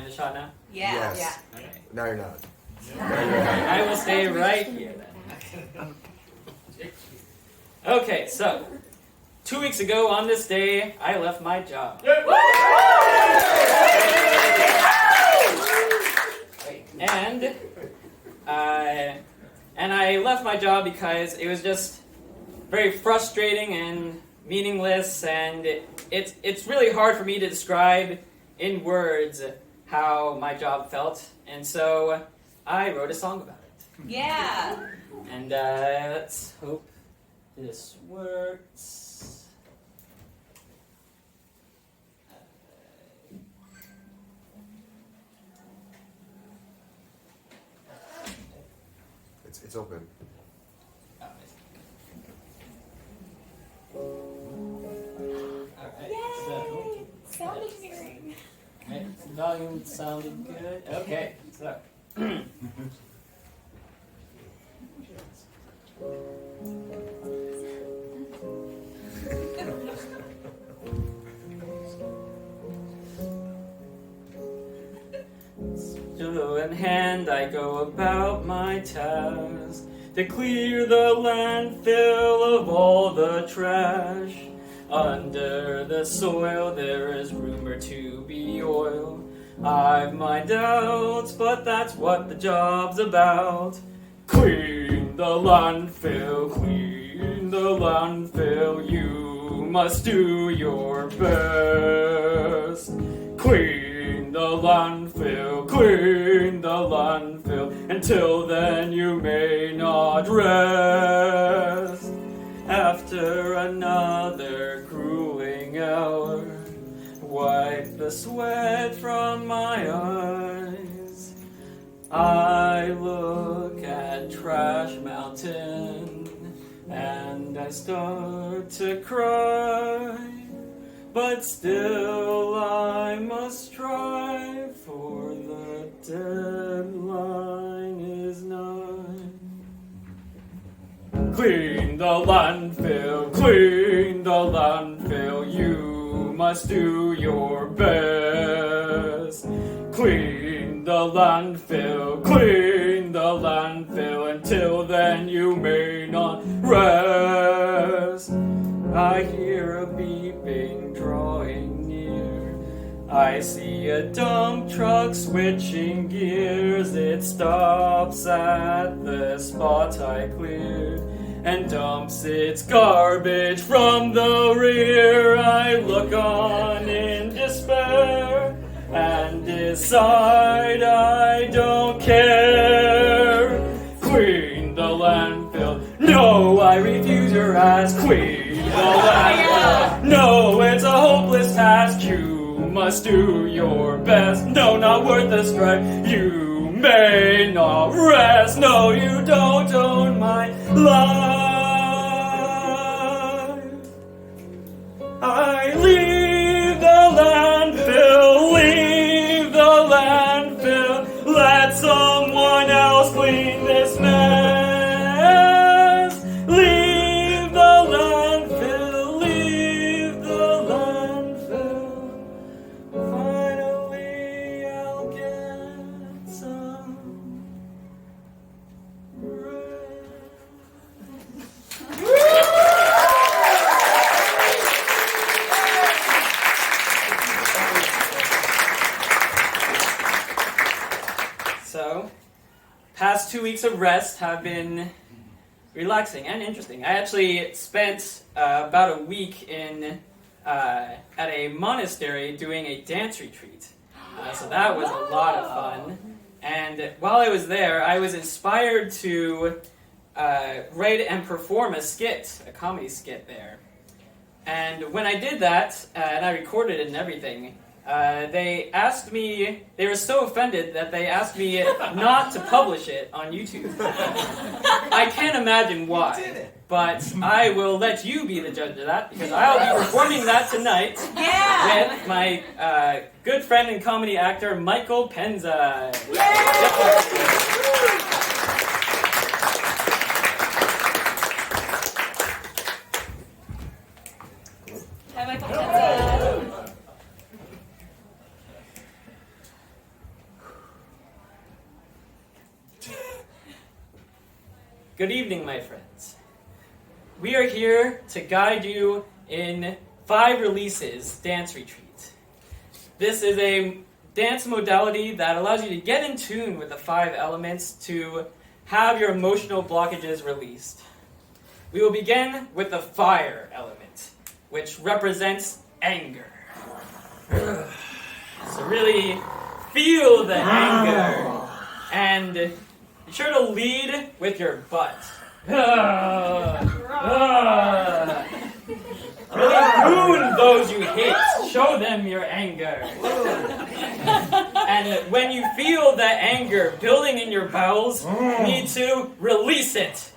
the shot now? Yeah. Yes. Yeah. Okay. No, you're not. I will stay right here then. Okay, so 2 weeks ago on this day, I left my job. And I left my job because it was just very frustrating and meaningless, and it's really hard for me to describe in words how my job felt, and so I wrote a song about it. Yeah. And let's hope this works. It's open. Alright, Yay! Sound engineering. volume sounded good. Okay, so. So in hand I go about my task to clear the landfill of all the trash. Under the soil there is rumored to be oil. I've my doubts, but that's what the job's about. Clean the landfill, clean the landfill. You must do your best. Clean the landfill, clean the landfill. Until then you may not rest. After another grueling hour, wipe the sweat from my eyes. I look at Trash Mountain and I start to cry. But still I must strive, for the deadline is nigh. Clean the landfill, clean the landfill. You must do your best. Clean the landfill, clean the landfill. Until then you may not rest. I hear a beeping drawing near. I see a dump truck switching gears. It stops at the spot I cleared and dumps its garbage from the rear. I look on in despair and decide I don't care. Clean the landfill. No, I refuse your ask. Clean the landfill. No, it's a hopeless task. You must do your best. No, not worth the strife. You may not rest. No, you don't own my life. I leave the landfill, leave the landfill. Let someone else clean this mess. Leave the landfill, leave the landfill. Finally I'll get some rest. So, past 2 weeks of rest have been relaxing and interesting. I actually spent about a week in at a monastery doing a dance retreat. So that was a lot of fun. And while I was there, I was inspired to write and perform a skit, a comedy skit there. And when I did that, and I recorded it and everything, they asked me, they were so offended that they asked me not to publish it on YouTube. I can't imagine why, but I will let you be the judge of that, because I'll be performing that tonight with my good friend and comedy actor, Michael Penza. Hi, Michael Penza. Good evening, my friends. We are here to guide you in 5 Releases Dance Retreat. This is a dance modality that allows you to get in tune with the 5 elements to have your emotional blockages released. We will begin with the fire element, which represents anger. So really feel the anger, and be sure to lead with your butt. Really wound those you hate. Show them your anger. And when you feel that anger building in your bowels, you need to release it.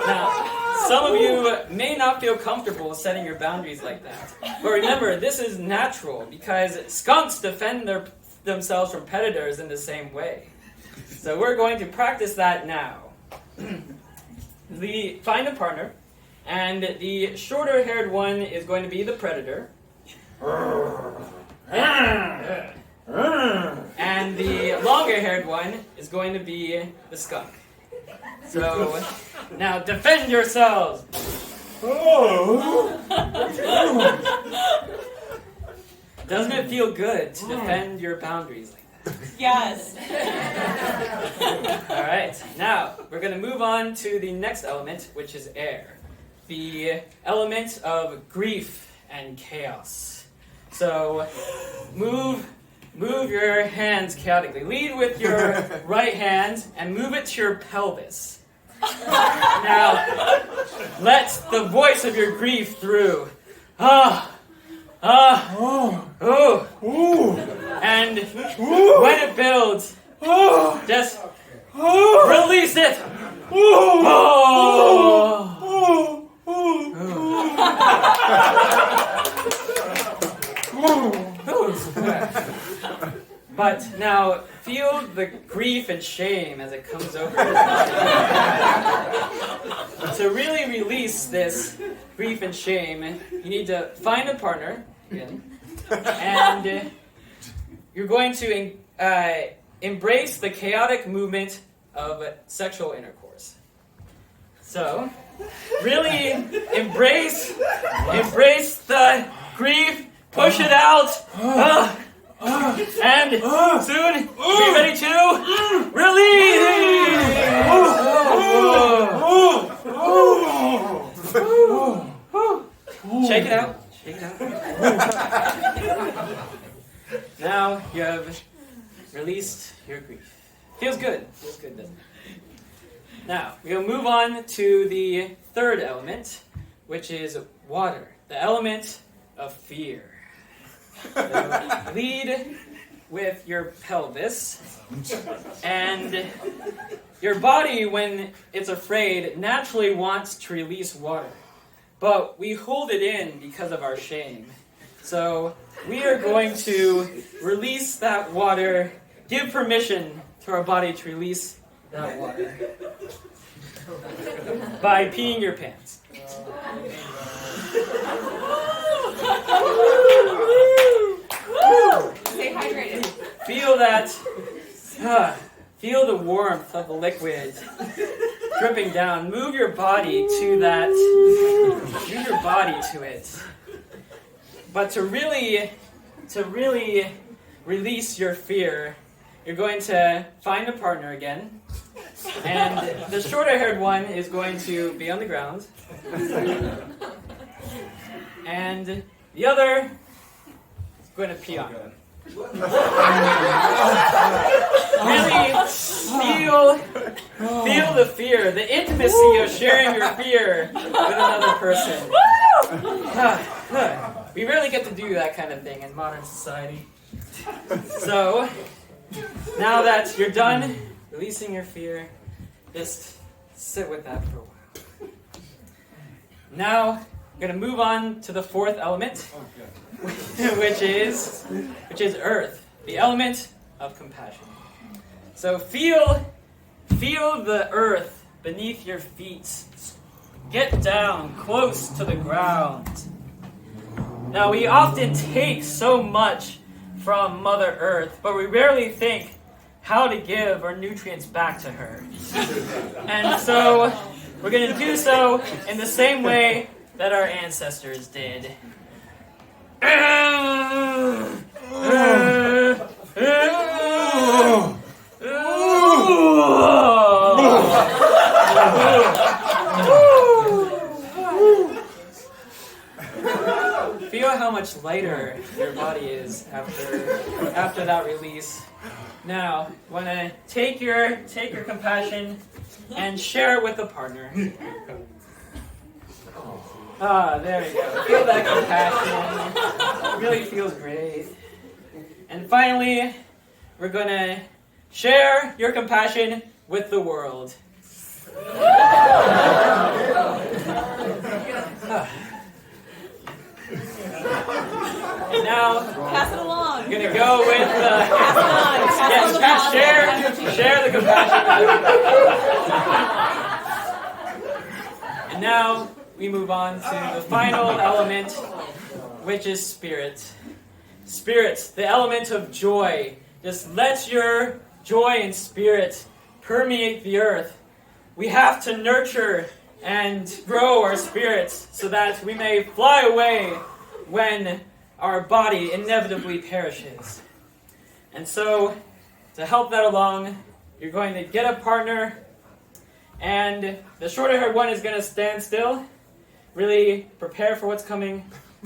Now, some of you may not feel comfortable setting your boundaries like that. But remember, this is natural because skunks defend themselves from predators in the same way. So we're going to practice that now. Find a partner, and the shorter-haired one is going to be the predator. And the longer-haired one is going to be the skunk. So, now defend yourselves! Doesn't it feel good to defend your boundaries like that? Yes. Alright, now we're going to move on to the next element, which is air. The element of grief and chaos. So, move your hands chaotically. Lead with your right hand and move it to your pelvis. Now, let the voice of your grief through. And when it builds, just release it. But now, feel the grief and shame as it comes over your body. To really release this grief and shame, you need to find a partner, again, and you're going to embrace the chaotic movement of sexual intercourse. So, really embrace the grief, push it out, and soon be ready to release! Shake it out. Now you have released your grief. Feels good, doesn't it? Now, we'll move on to the third element, which is water, the element of fear. So lead with your pelvis, and your body, when it's afraid, naturally wants to release water. But we hold it in because of our shame. So we are going to release that water, give permission to our body to release that water by peeing your pants. Stay hydrated. Feel the warmth of the liquid dripping down. Move your body to that. Move your body to it. But to really release your fear, you're going to find a partner again. And the shorter-haired one is going to be on the ground. And the other is going to pee on him. Really feel the fear, the intimacy of sharing your fear with another person. We rarely get to do that kind of thing in modern society. So, now that you're done releasing your fear, just sit with that for a while. Now, I'm going to move on to the fourth element, which is earth, the element of compassion. So feel the earth beneath your feet. Get down close to the ground. Now we often take so much from Mother Earth, but we rarely think how to give our nutrients back to her. And so we're going to do so in the same way that our ancestors did. Feel how much lighter your body is after that release. Now, you want to take your compassion and share it with a partner. There you go. Feel that compassion. It really feels great. And finally, we're going to share your compassion with the world. And now, Pass it along. I'm gonna go with Pass it on. Pass it along. share the compassion. And now we move on to the final element, which is spirit. Spirit, the element of joy. Just let your joy and spirit permeate the earth. We have to nurture and grow our spirits so that we may fly away when our body inevitably perishes. And so, to help that along, you're going to get a partner, and the shorter-haired one is going to stand still, really prepare for what's coming,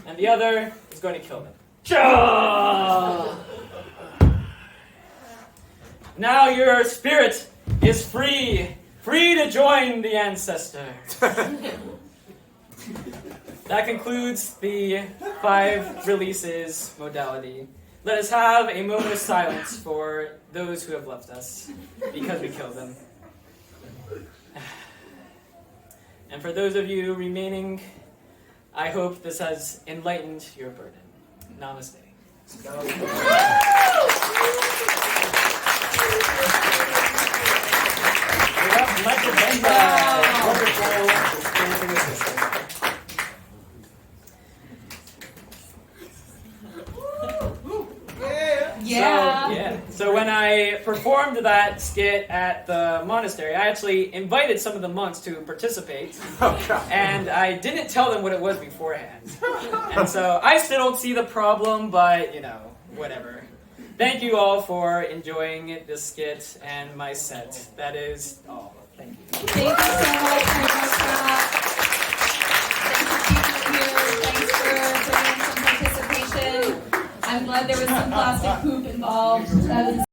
and the other is going to kill them. Cha! Now your spirit is free to join the ancestor. That concludes the 5 releases modality. Let us have a moment of silence for those who have left us because we killed them. And for those of you remaining, I hope this has enlightened your burden. Namaste. Michael Penza. Wonderful experiencing the system. Yeah. So when I performed that skit at the monastery, I actually invited some of the monks to participate, and I didn't tell them what it was beforehand. And so I still don't see the problem, but whatever. Thank you all for enjoying this skit and my set. That is all. Thank you. Thank you so much for your workshop. Thanks for being here. Thanks for bringing some participation. I'm glad there was some plastic poop involved. That is